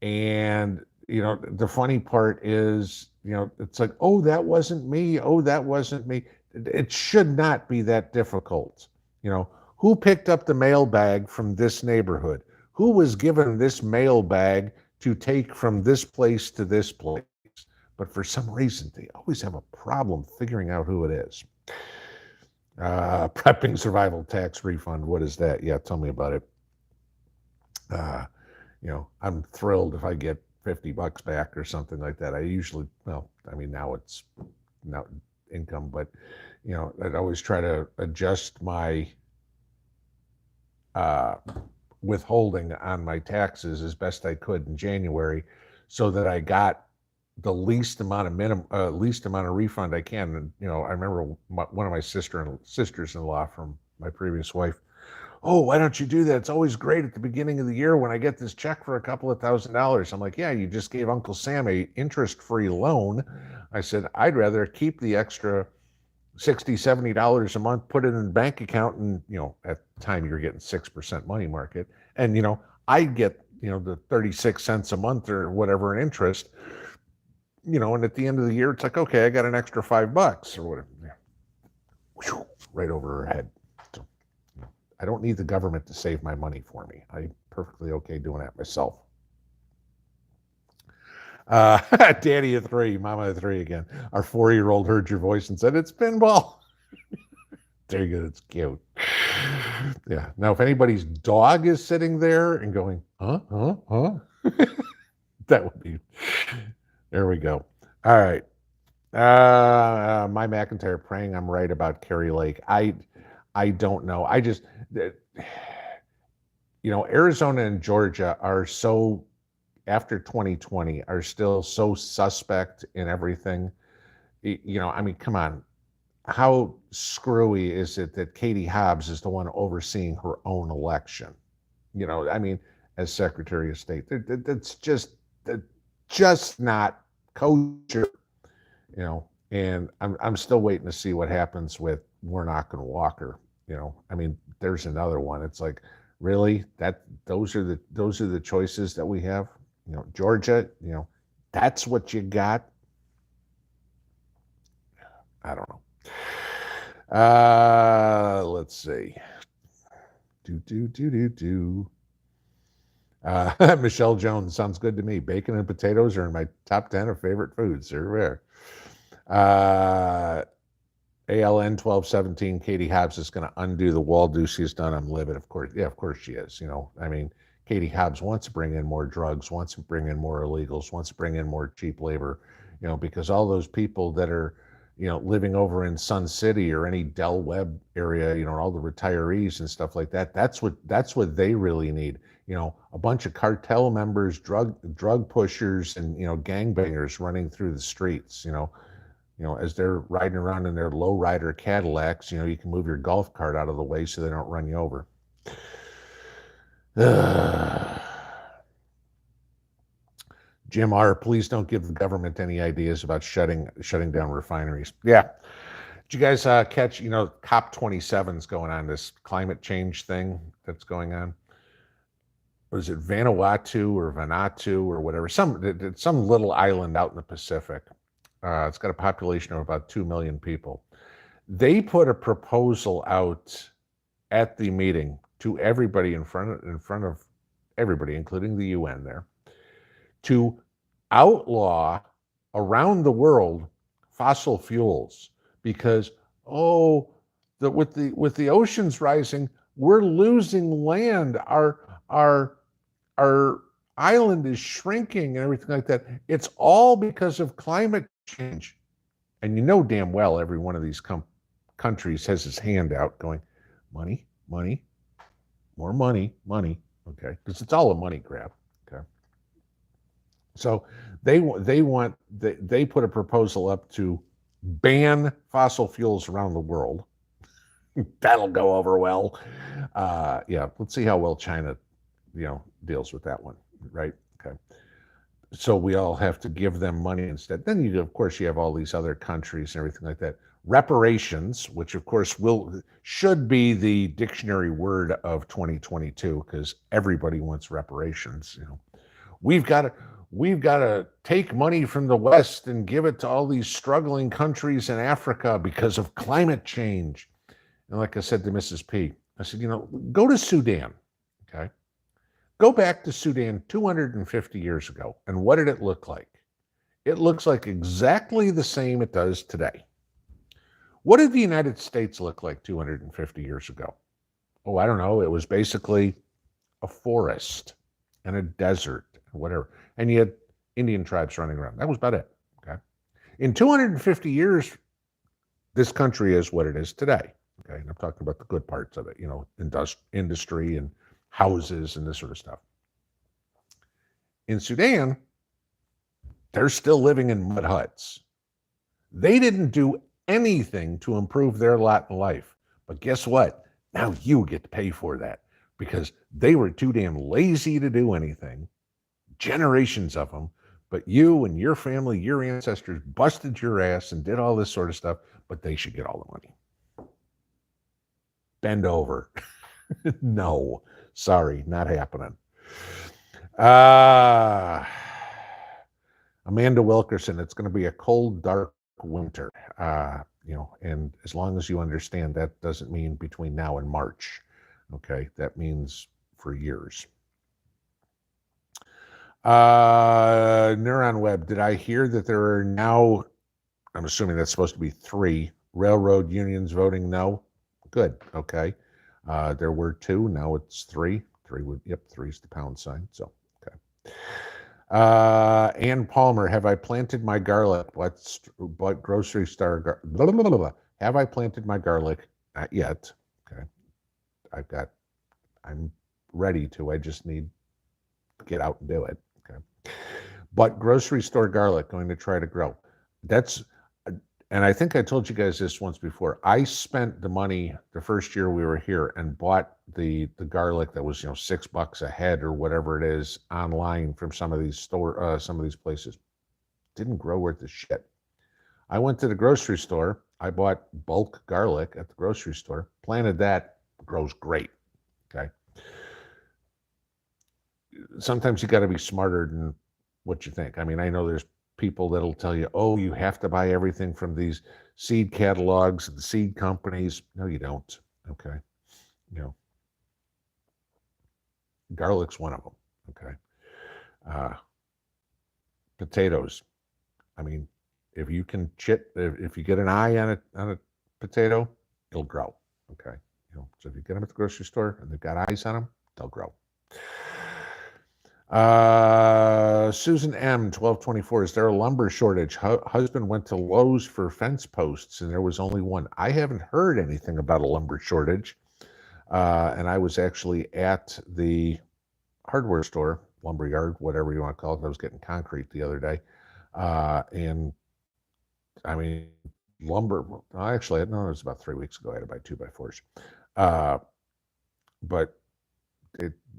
And, the funny part is, it's like, oh, that wasn't me. Oh, that wasn't me. It should not be that difficult. Who picked up the mail bag from this neighborhood? Who was given this mail bag to take from this place to this place? But for some reason, they always have a problem figuring out who it is. Prepping survival tax refund. What is that? Yeah, tell me about it. I'm thrilled if I get $50 back or something like that. I usually, now it's not income, but I'd always try to adjust my withholding on my taxes as best I could in January, so that I got the least amount of refund I can. And I remember one of my sisters-in-law from my previous wife. Oh, why don't you do that? It's always great at the beginning of the year when I get this check for a couple of $1,000s. I'm like, yeah, you just gave Uncle Sam a interest-free loan. I said, I'd rather keep the extra $60, $70 a month, put it in a bank account, and at the time you're getting 6% money market, and I get the 36 cents a month or whatever in interest, and at the end of the year it's like, okay, I got an extra $5 or whatever, right over her head. So, I don't need the government to save my money for me. I'm perfectly okay doing that myself. Daddy of 3, Mama of 3 again. Our 4-year-old heard your voice and said, it's pinball. There you go. It's cute. Yeah. Now, if anybody's dog is sitting there and going, huh? That would be, there we go. All right. My McIntyre praying I'm right about Kerry Lake. I don't know. I just, Arizona and Georgia are so, after 2020, are still so suspect in everything. I mean, come on. How screwy is it that Katie Hobbs is the one overseeing her own election? I mean, as Secretary of State, that's just not kosher. And I'm still waiting to see what happens with Warnock and Walker. I mean, there's another one. It's like, really, those are the choices that we have. Georgia, that's what you got. I don't know. Let's see. Michelle Jones, sounds good to me. Bacon and potatoes are in my top 10 of favorite foods. They're rare. ALN 1217, Katie Hobbs is going to undo the wall do she's done. I'm livid. Of course. Yeah, of course she is. I mean, Katie Hobbs wants to bring in more drugs, wants to bring in more illegals, wants to bring in more cheap labor, because all those people that are, living over in Sun City or any Del Webb area, all the retirees and stuff like that, that's what they really need. A bunch of cartel members, drug pushers, and, gangbangers running through the streets, as they're riding around in their lowrider Cadillacs, you can move your golf cart out of the way so they don't run you over. Jim R., please don't give the government any ideas about shutting down refineries. Yeah. Did you guys catch, COP27 is going on, this climate change thing that's going on? Was it Vanuatu or whatever? Some little island out in the Pacific. It's got a population of about 2 million people. They put a proposal out at the meeting to everybody in front of everybody, including the UN there, to outlaw around the world fossil fuels because with the oceans rising, we're losing land. Our island is shrinking and everything like that. It's all because of climate change. And damn well every one of these countries has his hand out going, money, money, more money, money. Okay, because it's all a money grab. Okay, so they put a proposal up to ban fossil fuels around the world. That'll go over well. Yeah, let's see how well China, deals with that one, right? Okay. So we all have to give them money instead. Then of course, you have all these other countries and everything like that. Reparations, which of course should be the dictionary word of 2022, because everybody wants reparations. We've got to take money from the West and give it to all these struggling countries in Africa because of climate change. And like I said to Mrs. P, I said, go to Sudan, okay? Go back to Sudan 250 years ago, and what did it look like? It looks like exactly the same it does today. What did the United States look like 250 years ago? Oh, I don't know. It was basically a forest and a desert and whatever. And you had Indian tribes running around. That was about it, okay? In 250 years, this country is what it is today, okay? And I'm talking about the good parts of it, industry and houses and this sort of stuff. In Sudan, they're still living in mud huts. They didn't do anything to improve their lot in life. But guess what? Now you get to pay for that because they were too damn lazy to do anything. Generations of them. But you and your family, your ancestors busted your ass and did all this sort of stuff, but they should get all the money. Bend over. No. Sorry, not happening. Amanda Wilkerson, it's going to be a cold, dark winter. And as long as you understand, that doesn't mean between now and March. Okay, that means for years. Neuron Web, did I hear that there are now, I'm assuming that's supposed to be 3 railroad unions voting no? Good, okay. There were 2, now it's 3. 3's the pound sign, so, okay. Ann Palmer, have I planted my garlic? What grocery store? Blah, blah, blah, blah. Have I planted my garlic? Not yet. Okay. I'm ready to. I just need to get out and do it. Okay. But grocery store garlic, going to try to grow. That's And I think I told you guys this once before. I spent the money the first year we were here and bought the garlic that was, $6 a head or whatever it is online from some of these places. Didn't grow worth a shit. I went to the grocery store. I bought bulk garlic at the grocery store, planted that, grows great. Okay. Sometimes you got to be smarter than what you think. I mean, I know there's people that'll tell you, oh, you have to buy everything from these seed catalogs and the seed companies. No, you don't. Okay. Garlic's one of them. Okay. Potatoes. I mean, if you can if you get an eye on a potato, it'll grow. Okay. So if you get them at the grocery store and they've got eyes on them, they'll grow. Susan M, 1224, is there a lumber shortage? Husband went to Lowe's for fence posts and there was only one. I haven't heard anything about a lumber shortage. And I was actually at the hardware store, lumberyard, whatever you want to call it. I was getting concrete the other day. And I mean, lumber, actually, no, it was about 3 weeks ago. I had to buy 2x4s. But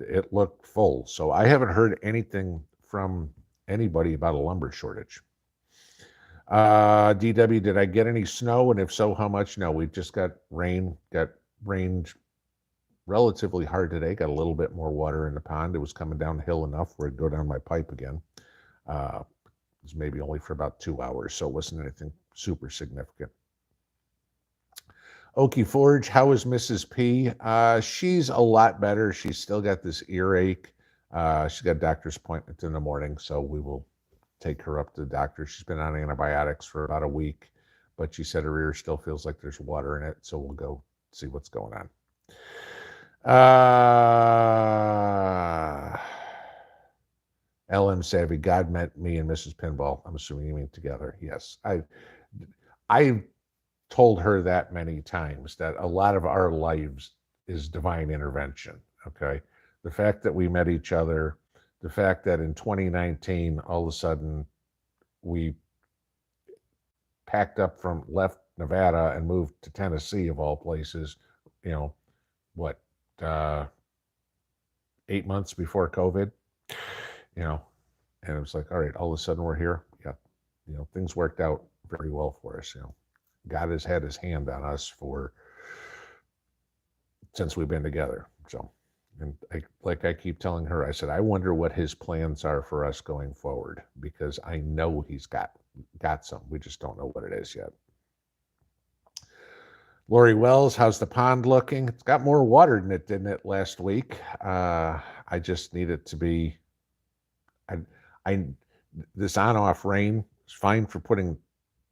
it looked full. So I haven't heard anything from anybody about a lumber shortage. DW, did I get any snow? And if so, how much? No, we just got rained relatively hard today. Got a little bit more water in the pond. It was coming downhill enough where it'd go down my pipe again. It was maybe only for about 2 hours, so it wasn't anything super significant. Okie Forge, how is Mrs. P? She's a lot better. She's still got this earache. She's got a doctor's appointment in the morning, so we will take her up to the doctor. She's been on antibiotics for about a week, but she said her ear still feels like there's water in it, so we'll go see what's going on. LM Savvy, God met me and Mrs. Pinball. I'm assuming you mean together. Yes. I've told her that many times, that a lot of our lives is divine intervention. Okay. The fact that we met each other, the fact that in 2019, all of a sudden we left Nevada and moved to Tennessee of all places, 8 months before COVID, and it was like, all right, all of a sudden we're here. Yeah. Things worked out very well for us. God has had his hand on us since we've been together. So, and I keep telling her, I said, I wonder what his plans are for us going forward, because I know he's got some. We just don't know what it is yet. Lori Wells, how's the pond looking? It's got more water in it, didn't it, last week? I just need it to be, this on-off rain is fine for putting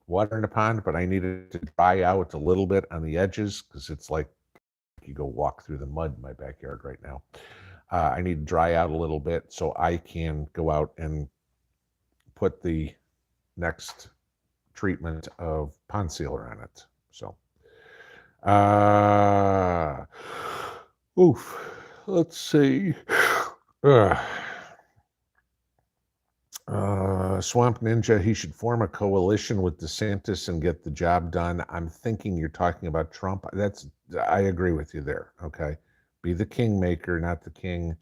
water in the pond, but I need it to dry out a little bit on the edges, because it's like you go walk through the mud in my backyard right now. I need to dry out a little bit so I can go out and put the next treatment of pond sealer on it. So, let's see. Swamp Ninja, he should form a coalition with DeSantis and get the job done. I'm thinking you're talking about Trump. I agree with you there. Okay. Be the kingmaker, not the king.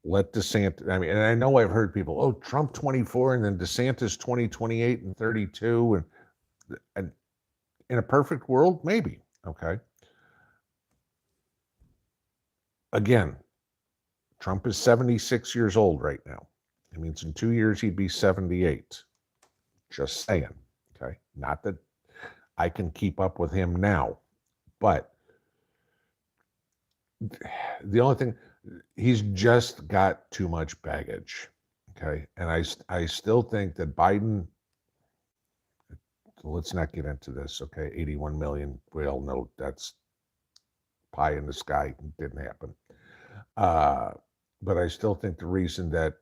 Let DeSantis, and I know I've heard people, oh, Trump 24 and then DeSantis 28 and 32. And in a perfect world, maybe. Okay. Again, Trump is 76 years old right now. It means in 2 years he'd be 78. Just saying. Okay. Not that I can keep up with him now, but the only thing, he's just got too much baggage. Okay. And I still think that Biden, let's not get into this. Okay. 81 million. We all know that's pie in the sky. It didn't happen. But I still think the reason that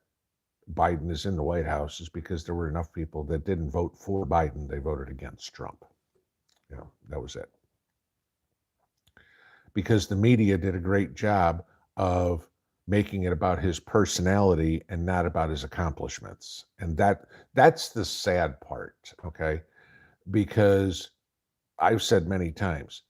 Biden is in the White House is because there were enough people that didn't vote for Biden. They voted against Trump. That was it. Because the media did a great job of making it about his personality and not about his accomplishments. And that's the sad part. Okay. because I've said many times,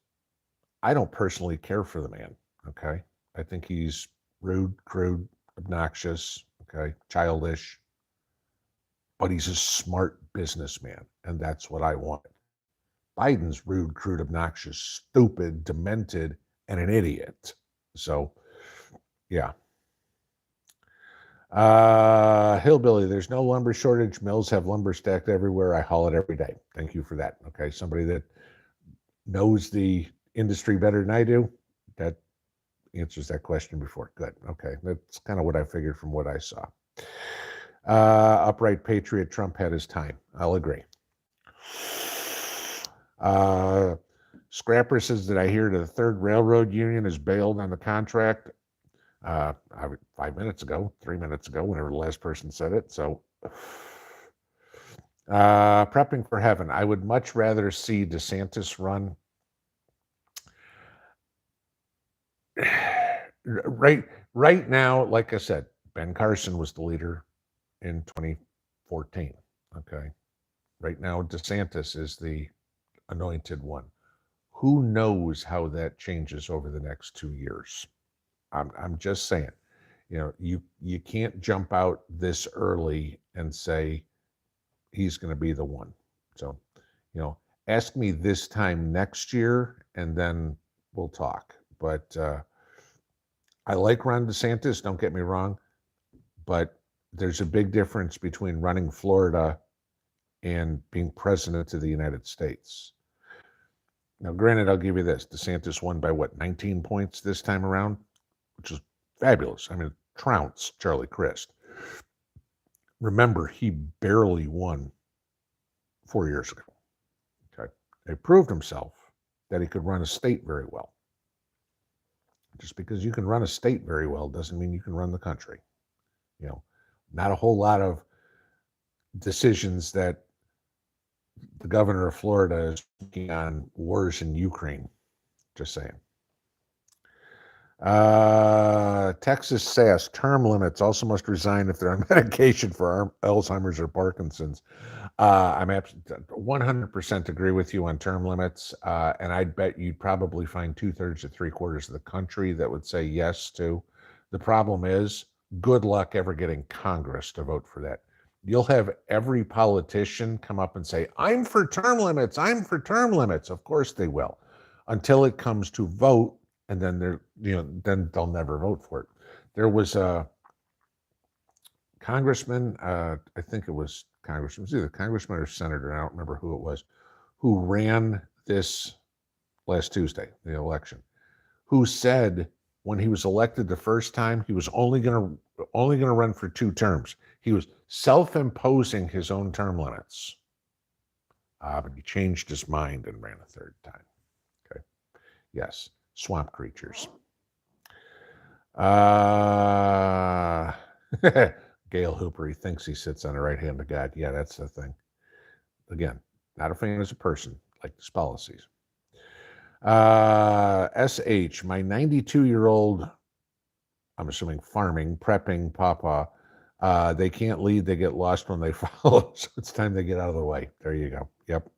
I don't personally care for the man, okay? I think he's rude, crude, obnoxious, okay, childish, but he's a smart businessman, and that's what I want. Biden's rude, crude, obnoxious, stupid, demented, and an idiot. So, yeah. Hillbilly, there's no lumber shortage. Mills have lumber stacked everywhere. I haul it every day. Thank you for that. Okay, somebody that knows the industry better than I do, that answers that question before. Good. Okay, that's kind of what I figured from what I saw. Upright patriot, Trump had his time. I'll agree. Scrapper says that I hear the third railroad union is bailed on the contract. 5 minutes ago, 3 minutes ago, whenever the last person said it. So, prepping for heaven. I would much rather see DeSantis run. Right now, like I said, Ben Carson was the leader in 2014. Okay. Right now, DeSantis is the anointed one. Who knows how that changes over the next 2 years? I'm just saying, you can't jump out this early and say he's going to be the one. So, ask me this time next year, and then we'll talk. But I like Ron DeSantis, don't get me wrong, but there's a big difference between running Florida and being president of the United States. Now, granted, I'll give you this. DeSantis won by 19 points this time around, which is fabulous. I mean, trounced Charlie Crist. Remember, he barely won 4 years ago. Okay. He proved himself that he could run a state very well. Just because you can run a state very well doesn't mean you can run the country. Not a whole lot of decisions that the governor of Florida is working on wars in Ukraine. Just saying. Texas SAS, term limits also must resign if they're on medication for Alzheimer's or Parkinson's. I'm 100% agree with you on term limits, and I'd bet you'd probably find 2/3 to 3/4 of the country that would say yes to. The problem is, good luck ever getting Congress to vote for that. You'll have every politician come up and say, I'm for term limits, I'm for term limits. Of course they will, until it comes to vote, and then then they'll never vote for it. There was a congressman, I think it was congressman, it was either congressman or senator, I don't remember who it was, who ran this last Tuesday, the election, who said when he was elected the first time, he was only going to run for 2 terms. He was self-imposing his own term limits. But he changed his mind and ran a 3rd time. Okay. Yes. Swamp creatures. Gail Hooper, he thinks he sits on the right hand of God. Yeah, that's the thing. Again, not a fan as a person, like his policies. SH, my 92-year-old, I'm assuming farming, prepping papa, they can't lead, they get lost when they follow, so it's time they get out of the way. There you go. Yep.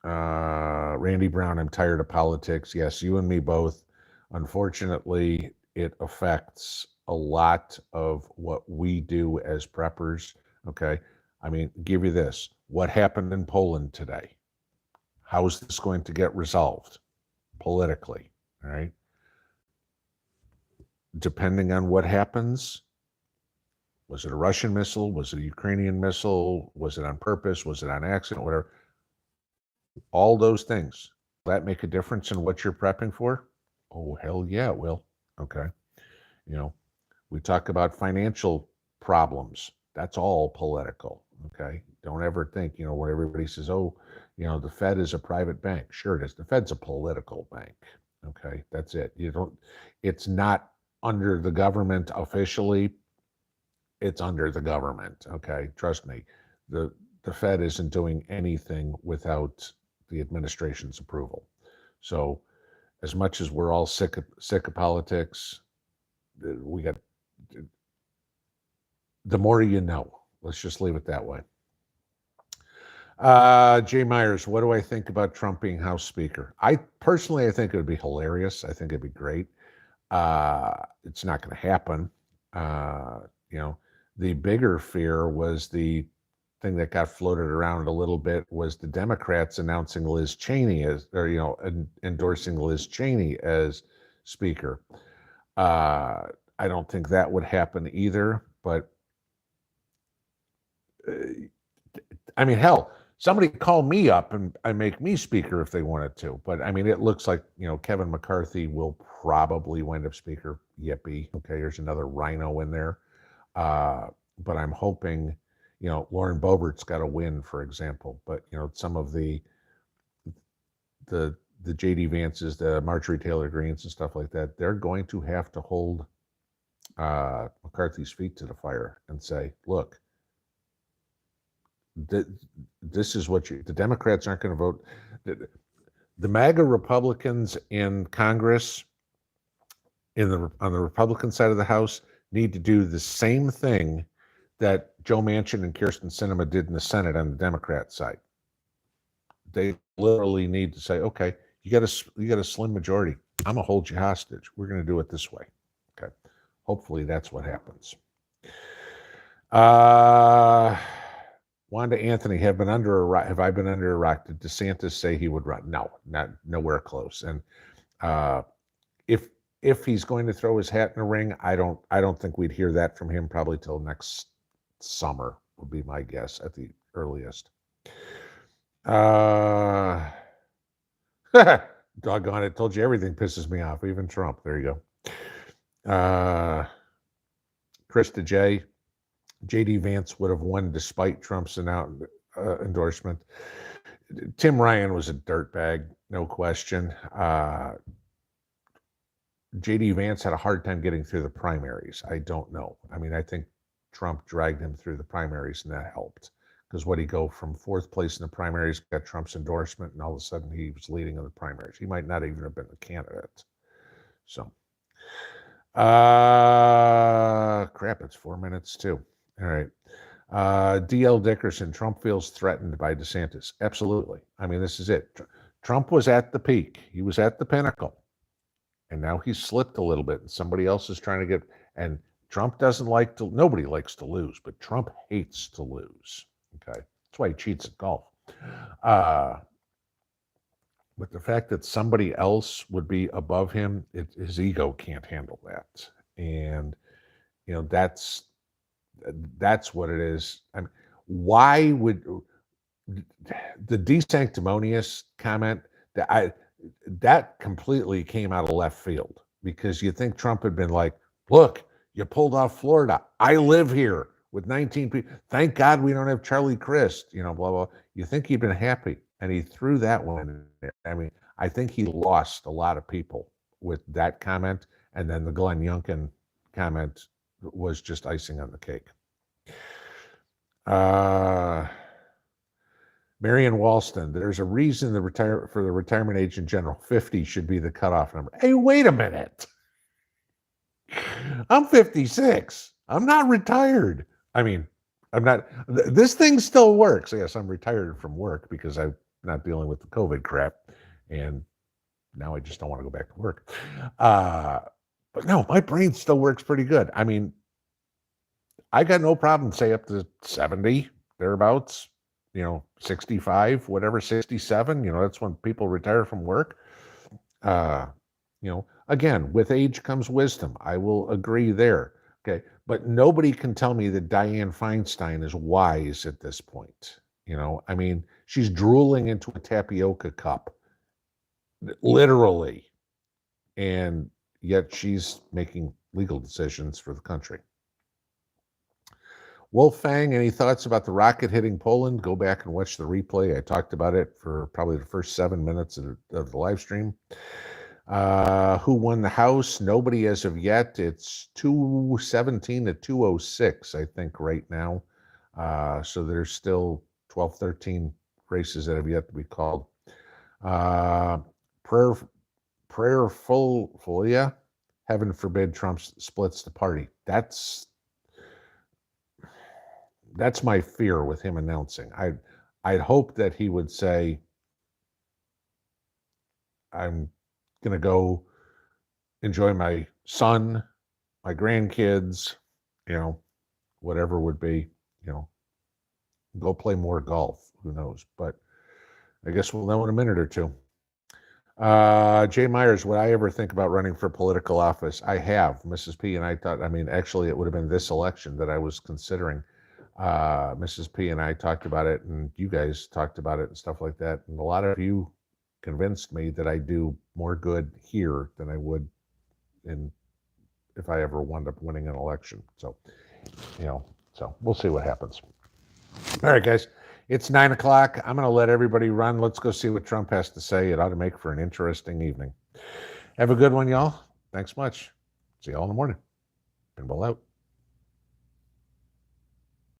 Randy Brown, I'm tired of politics. Yes, you and me both. Unfortunately, it affects a lot of what we do as preppers. Okay. I mean, give you this. What happened in Poland today? How is this going to get resolved politically? All right. Depending on what happens, was it a Russian missile? Was it a Ukrainian missile? Was it on purpose? Was it on accident? Whatever. All those things. Will that make a difference in what you're prepping for? Oh, hell yeah, it will. Okay. We talk about financial problems. That's all political. Okay. Don't ever think, where everybody says, oh, the Fed is a private bank. Sure it is. The Fed's a political bank. Okay. That's it. It's not under the government officially. It's under the government. Okay. Trust me. The Fed isn't doing anything without the administration's approval. So as much as we're all sick of politics, we got, the more you know. Let's just leave it that way. Jay Myers, what do I think about Trump being House Speaker? I think it would be hilarious. I think it'd be great. It's not going to happen. Uh, you know, the bigger fear was the thing that got floated around a little bit was the Democrats announcing Liz Cheney as, or endorsing Liz Cheney as Speaker. I don't think that would happen either. But I mean, hell, somebody call me up and make me Speaker if they wanted to. But I mean, it looks like Kevin McCarthy will probably wind up Speaker. Yippee! Okay, there's another rhino in there. But I'm hoping, Lauren Boebert's got to win, for example. But some of the J.D. Vances, the Marjorie Taylor Greens, and stuff like that, they're going to have to hold McCarthy's feet to the fire and say, look, this is what the Democrats aren't going to vote. The MAGA Republicans in Congress, on the Republican side of the House, need to do the same thing that Joe Manchin and Kyrsten Sinema did in the Senate on the Democrat side. They literally need to say, okay, you got a slim majority. I'm gonna hold you hostage. We're gonna do it this way. Okay. Hopefully that's what happens. Wanda Anthony, have I been under a rock? Did DeSantis say he would run? No, nowhere close. And if he's going to throw his hat in the ring, I don't think we'd hear that from him probably till next summer would be my guess at the earliest. Doggone it, told you everything pisses me off, even Trump. There you go. Krista J. J.D. Vance would have won despite Trump's endorsement. Tim Ryan was a dirtbag, no question. J.D. Vance had a hard time getting through the primaries. I don't know. I mean, I think Trump dragged him through the primaries, and that helped. Because what he go from fourth place in the primaries, got Trump's endorsement, and all of a sudden he was leading in the primaries. He might not even have been the candidate. So, crap, it's 4 minutes too. All right. D.L. Dickerson, Trump feels threatened by DeSantis. Absolutely. I mean, this is it. Trump was at the peak. He was at the pinnacle. And now he's slipped a little bit, and somebody else is trying to get, and Trump nobody likes to lose, but Trump hates to lose. Okay. That's why he cheats at golf. But the fact that somebody else would be above him, his ego can't handle that. And, that's what it is. I mean, why would the DeSanctimonious comment that completely came out of left field, because you think Trump had been like, look, you pulled off Florida. I live here with 19 people. Thank God we don't have Charlie Crist, blah, blah. You think he'd been happy. And he threw that one in there. I mean, I think he lost a lot of people with that comment. And then the Glenn Youngkin comment was just icing on the cake. Marion Walston, there's a reason for the retirement age in general. 50 should be the cutoff number. Hey, wait a minute. I'm 56. I'm not retired. I mean, I'm not. This thing still works. Yes, I'm retired from work because I'm not dealing with the COVID crap. And now I just don't want to go back to work. But no, my brain still works pretty good. I mean, I got no problem, say up to 70, thereabouts. 65, whatever, 67, that's when people retire from work. Again, with age comes wisdom. I will agree there. Okay. But nobody can tell me that Dianne Feinstein is wise at this point. I mean, she's drooling into a tapioca cup, literally. And yet she's making legal decisions for the country. Wolfang, any thoughts about the rocket hitting Poland? Go back and watch the replay. I talked about it for probably the first 7 minutes of the live stream. Who won the House? Nobody as of yet. It's 217 to 206, I think, right now. So there's still 12, 13 races that have yet to be called. Prayerful, heaven forbid Trump splits the party. That's my fear with him announcing. I'd hope that he would say, I'm going to go enjoy my son, my grandkids, whatever would be, go play more golf. Who knows? But I guess we'll know in a minute or two. Jay Myers, would I ever think about running for political office? I have. Mrs. P and I thought, actually, it would have been this election that I was considering. Mrs. P and I talked about it, and you guys talked about it and stuff like that. And a lot of you convinced me that I do more good here than I would if I ever wound up winning an election. So, so we'll see what happens. All right, guys. It's 9 o'clock. I'm going to let everybody run. Let's go see what Trump has to say. It ought to make for an interesting evening. Have a good one, y'all. Thanks much. See y'all in the morning. Pinball out.